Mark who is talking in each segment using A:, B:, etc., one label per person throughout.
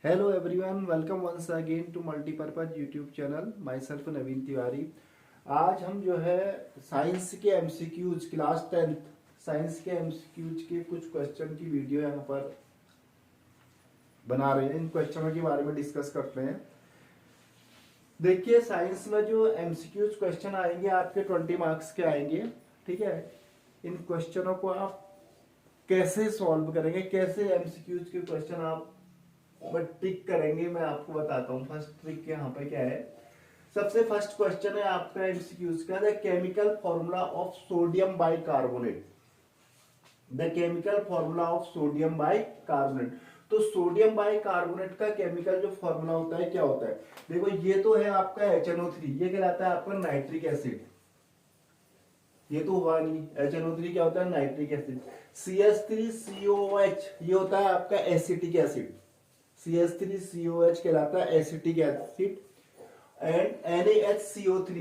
A: Hello everyone, welcome once again to Multipurpose YouTube channel. Myself नवीन तिवारी। आज हम जो है साइंस के एमसीक्यूज क्लास 10th साइंस के एमसीक्यूज के कुछ क्वेश्चन की वीडियो यहाँ पर बना रहे हैं। इन क्वेश्चनों के बारे में डिस्कस करते हैं। देखिए, साइंस में जो एमसीक्यूज क्वेश्चन आएंगे आपके 20 मार्क्स के आएंगे। ठीक है, इन क्वेश्चनों को आप कैसे सॉल्व करेंगे, कैसे एमसीक्यूज के क्वेश्चन आप ट्रिक करेंगे, मैं आपको बताता हूँ। फर्स्ट ट्रिक यहाँ पे क्या है, सबसे फर्स्ट क्वेश्चन है आपका एमसीक्यूज का, the chemical formula of sodium bicarbonate. The chemical formula of sodium bicarbonate. तो सोडियम बाइकार्बोनेट का केमिकल जो फॉर्मूला होता है क्या होता है? देखो, ये तो है आपका HNO3, ये कहलाता है आपका नाइट्रिक एसिड। ये तो हुआ नहीं, HNO3 क्या होता है? Nitric acid. CH3COH ये होता है आपका एसिटिक एसिड। CH3COH कहलाता है एसिटिक एसिड। एंड NaHCO3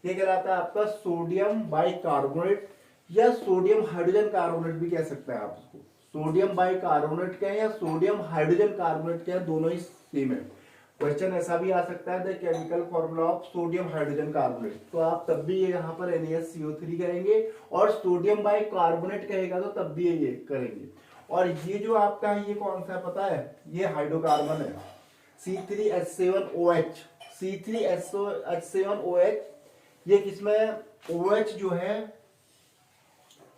A: ये कहलाता है आपका सोडियम बाइकार्बोनेट या सोडियम हाइड्रोजन कार्बोनेट भी कह सकते हैं आप उसको। सोडियम बाइकार्बोनेट के या सोडियम हाइड्रोजन कार्बोनेट के, दोनों ही सेम है। क्वेश्चन ऐसा भी आ सकता है, the chemical formula of sodium hydrogen carbonate, तो आप तब भी ये यहाँ पर NaHCO3 करेंगे, और सोडियम बाइकार्बोनेट कहेगा तो तब भी ये करेंगे। और ये जो आपका है, ये कौन सा है पता है? ये हाइड्रोकार्बन है, C3H7OH। C3H7OH ये किसमें? OH जो है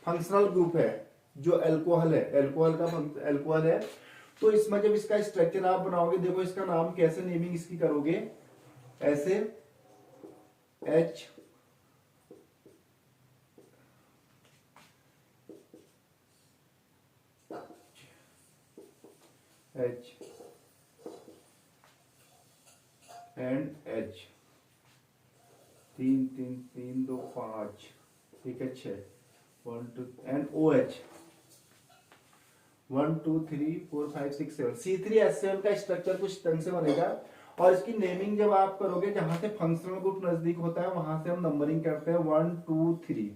A: फंक्शनल ग्रुप है, जो अल्कोहल है, अल्कोहल का अल्कोहल है। तो इसमें जब इसका स्ट्रक्चर आप बनाओगे, देखो इसका नाम कैसे नेमिंग इसकी करोगे, ऐसे H एंड H, 3 3 3 2 5, ठीक है, 6, 1 2 एंड OH 1 2 3 4 5 6 7। C3H7 का स्ट्रक्चर कुछ ढंग से बनेगा, और इसकी नेमिंग जब आप करोगे, जहां से फंक्शनल ग्रुप नजदीक होता है वहां से हम नंबरिंग करते हैं 1 2 3।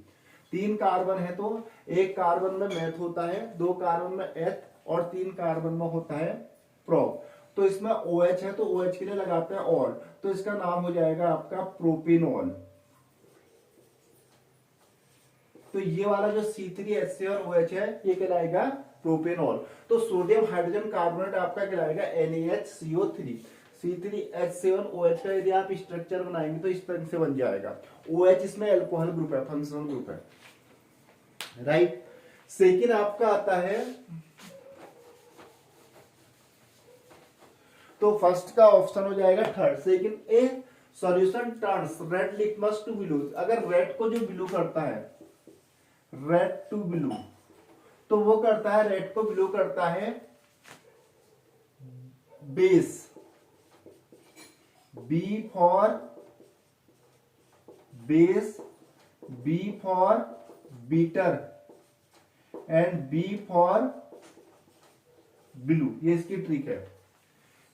A: 3 कार्बन है तो एक कार्बन में मेथ होता है, 2 कार्बन में एथ, और 3 कार्बन में होता है प्रोप। तो इसमें OH है तो OH के लिए लगाते हैं ऑल, तो इसका नाम हो जाएगा आपका प्रोपिनॉल। तो ये वाला जो C3H7OH है ये कहलाएगा प्रोपेनॉल। तो सोडियम हाइड्रोजन कार्बोनेट आपका कहलाएगा NaHCO3। C3H7OH का यदि आप स्ट्रक्चर बनाएंगे तो इस तरह से बन जाएगा। OH इसमें अल्कोहल ग्रुप है, फंक्शनल ग्रुप है, राइट। सेकेंड आपका आता है, तो फर्स्ट का ऑप्शन हो जाएगा third. Second, a solution turns red litmus to blue. अगर रेड को जो ब्लू करता है, रेड टू ब्लू, तो वो करता है, रेड को ब्लू करता है base, B for base, B for bitter and B for blue. ये इसकी ट्रिक है।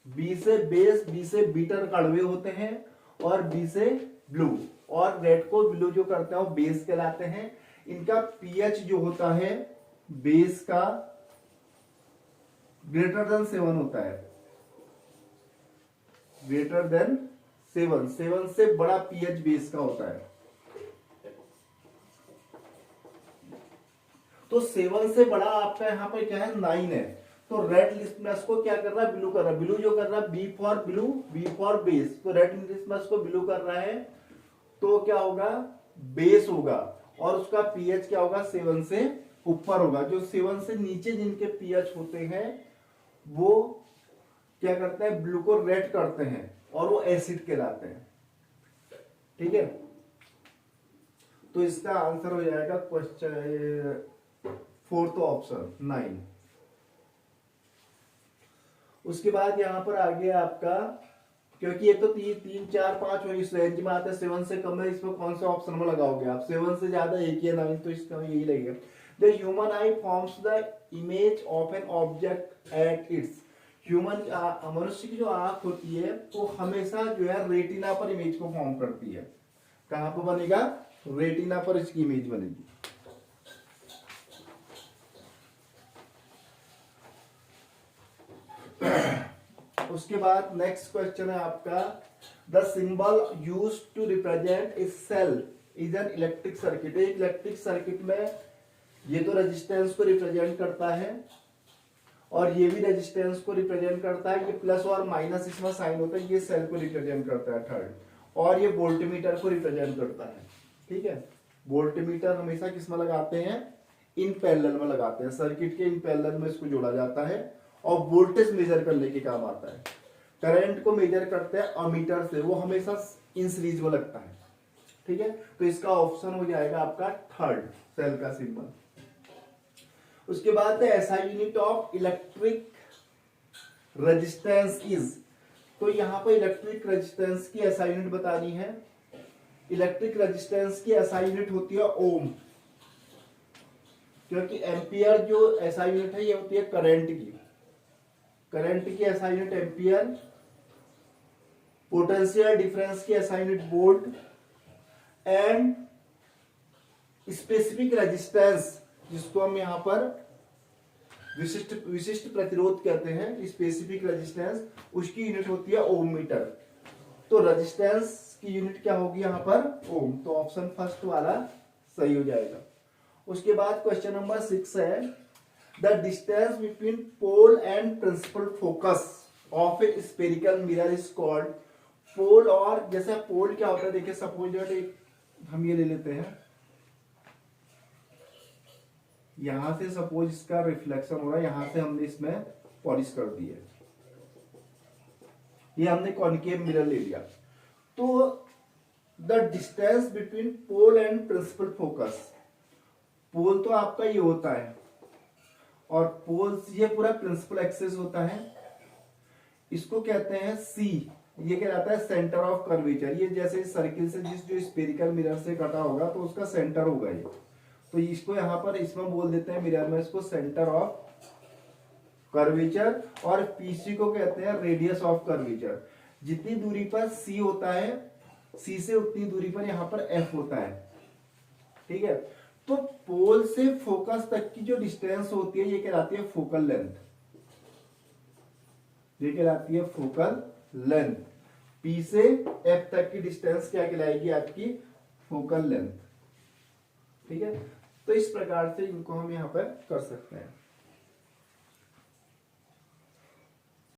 A: B से बेस, B से बीटर कड़वे होते हैं, और B से ब्लू, और रेड को ब्लू जो करते हैं वो बेस कहलाते हैं। इनका pH जो होता है बेस का ग्रेटर देन 7 होता है, ग्रेटर देन 7, 7 से बड़ा pH बेस का होता है। तो 7 से बड़ा आपका यहाँ पे क्या है? 9 है। तो रेड लिटमस को क्या कर रहा है? ब्लू कर रहा है। ब्लू जो कर रहा है, B for blue, B for base, तो रेड लिटमस को ब्लू कर रहा है, तो क्या होगा? बेस होगा, और उसका pH क्या होगा? 7 से ऊपर होगा। जो 7 से नीचे जिनके pH होते हैं वो क्या करते हैं? ब्लू को रेड करते हैं, और वो एसिड कहलाते हैं। ठीक है, तो इसका आंसर हो जाएगा क्वेश्चन फोर्थ ऑप्शन 9। उसके बाद यहां पर आगे आपका, क्योंकि ये तो 3 4 5 और इस रेंज में आता है, 7 से कम है, इसमें कौन सा ऑप्शन में लगाओगे आप? 7 से ज्यादा एक ही 9, तो इसका यही लगेगा। The human I forms the image of an object at its. Human मनुष्य की जो आंख होती है वो हमेशा जो है रेटिना पर इमेज को फॉर्म करती है। कहां पर बनेगा? रेटिना पर इसकी इमेज बनेगी। उसके बाद नेक्स्ट क्वेश्चन है आपका, the symbol use to represent a cell is an electric circuit. एक इलेक्ट्रिक सर्किट में ये तो रेजिस्टेंस को रिप्रेजेंट करता है और ये भी रेजिस्टेंस को रिप्रेजेंट करता है, ये प्लस और माइनस इसमें साइन होता है, ये सेल को रिप्रेजेंट करता है थर्ड, और ये वोल्टमीटर को रिप्रेजेंट करता है। ठीक है, वोल्टमीटर हमेशा किस में लगाते हैं, इन पैरेलल में लगाते हैं, सर्किट के इन पैरेलल में इसको जोड़ा जाता है और वोल्टेज मेजर करने के काम आता है। करंट को मेजर करते हैं अमीटर से, वो हमेशा इन सीरीज में लगता है। ठीक है, तो इसका ऑप्शन हो जाएगा आपका थर्ड, सेल का सिंबल। उसके बाद ऐसा unit of electric resistance is, तो यहां पर इलेक्ट्रिक रेजिस्टेंस की ऐसा यूनिट बतानी है। इलेक्ट्रिक रेजिस्टेंस की ऐसा यूनिट होती है ओम, क्योंकि एम्पियर जो ऐसा यूनिट है ये होती है करंट की। करंट की ऐसा यूनिट एम्पियर, पोटेंशियल डिफरेंस की ऐसा unit volt, and specific resistance जिसको हम यहां पर विशिष्ट प्रतिरोध कहते हैं, स्पेसिफिक रेजिस्टेंस, उसकी यूनिट होती है ओम मीटर। तो रेजिस्टेंस की यूनिट क्या होगी यहां पर, ओम। तो ऑप्शन फर्स्ट वाला सही हो जाएगा। उसके बाद क्वेश्चन नंबर 6 है, the distance between pole and principal focus of a spherical mirror is called. Pole, और जैसे पोल क्या होता है, देखिए सपोज दैट हम ये ले लेते हैं, यहां से सपोज इसका रिफ्लेक्शन हो रहा है, यहां से हमने इसमें पॉलिश कर दी है, ये हमने कॉन्केव मिरर ले लिया। तो the distance between pole and principal focus, pole तो आपका ये होता है और पोल ये पूरा प्रिंसिपल एक्सिस होता है, इसको कहते हैं सी, ये कहलाता है सेंटर ऑफ कर्वेचर। ये जैसे सर्किल से जो स्फेरिकल मिरर से कटा होगा तो उसका सेंटर होगा ये, तो इसको यहां पर इसमें बोल देते हैं मिरर में इसको सेंटर ऑफ कर्वेचर, और पीसी को कहते हैं रेडियस ऑफ कर्वेचर। जितनी दूरी पर सी होता है, सी से उतनी दूरी पर यहां पर एफ होता है। ठीक है, तो पोल से फोकस तक की जो डिस्टेंस होती है ये कहलाती है फोकल लेंथ, ये कहलाती है फोकल लेंथ। पी से एफ तक की डिस्टेंस क्या कहलाएगी, आपकी फोकल लेंथ। ठीक है, तो इस प्रकार से इनको हम यहां पर कर सकते हैं।